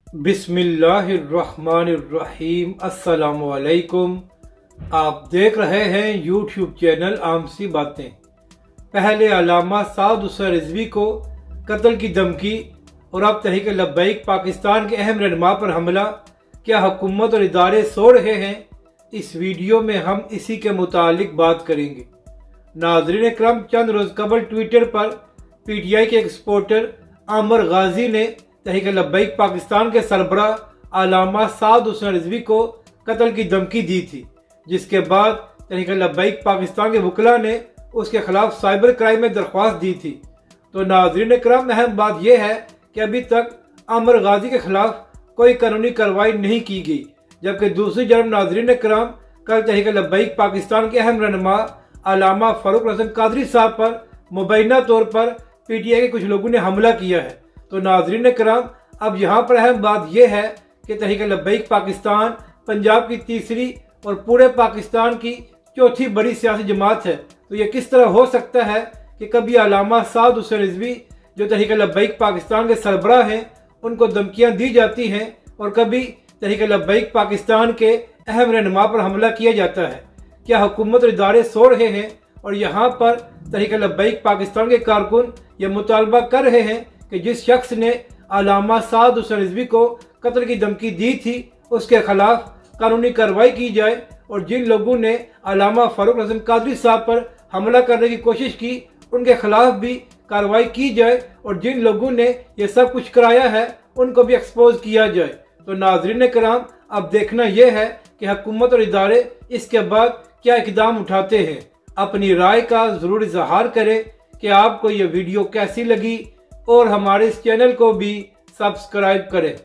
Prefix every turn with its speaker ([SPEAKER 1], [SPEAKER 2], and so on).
[SPEAKER 1] बिस्मिल्लाहिर्रहमानिर्रहीम। अस्सलाम वालेकुम। आप देख रहे हैं यूट्यूब चैनल आम सी बातें। पहले अल्लामा साद हुसैन रिजवी को कत्ल की धमकी और अब तहरीक लब्बैक पाकिस्तान के अहम रहनुमा पर हमला, क्या हुकूमत और इदारे सो रहे हैं? इस वीडियो में हम इसी के मुतालिक बात करेंगे। नाज़रीन करम, चंद रोज़ कबल ट्विटर पर PTI के एक्सपोर्टर आमर गाजी ने तहरीक लब्बैक पाकिस्तान के सरबराह अल्लामा साद हुसैन रिजवी को कत्ल की धमकी दी थी, जिसके बाद तहरीक लब्बैक पाकिस्तान के वकला ने उसके खिलाफ साइबर क्राइम में दरख्वास्त दी थी। तो नाज़रीन करम, अहम बात यह है कि अभी तक आमर गाजी के खिलाफ कोई कानूनी कार्रवाई नहीं की गई, जबकि दूसरी जानब नाज़रीन करम, कल तहरीक लब्बैक पाकिस्तान के अहम रहनुमा अल्लामा फ़ारूक हसन कादरी साहब पर मुबैना तौर पर PTI के कुछ लोगों ने हमला किया है। तो नाज़रीन करम, अब यहाँ पर अहम बात यह है कि तहरीक लब्बैक पाकिस्तान पंजाब की तीसरी और पूरे पाकिस्तान की चौथी बड़ी सियासी जमात है। तो ये किस तरह हो सकता है कि कभी अल्लामा साद हुसैन रिजवी जो तहरीक लब्बैक पाकिस्तान के सरबराह हैं उनको धमकियाँ दी जाती हैं और कभी तहरीक लब्बैक पाकिस्तान के अहम रहनुमा पर हमला किया जाता है? क्या हुकूमत और इदारे सो रहे हैं और यहाँ पर तहरीक लब्बैक पाकिस्तान के कारकुन ये मुतालबा कर रहे हैं कि जिस शख्स ने अल्लामा साद हुसैन रिजवी को कत्ल की धमकी दी थी उसके खिलाफ कानूनी कार्रवाई की जाए, और जिन लोगों ने अल्लामा फ़ारूक हसन कादरी साहब पर हमला करने की कोशिश की उनके खिलाफ भी कार्रवाई की जाए, और जिन लोगों ने ये सब कुछ कराया है उनको भी एक्सपोज किया जाए। तो नाज़रीन कराम, अब देखना यह है कि हुकूमत और इदारे इसके बाद क्या इक़दाम उठाते हैं। अपनी राय का ज़रूर इज़हार करें कि आपको ये वीडियो कैसी लगी, और हमारे इस चैनल को भी सब्सक्राइब करें।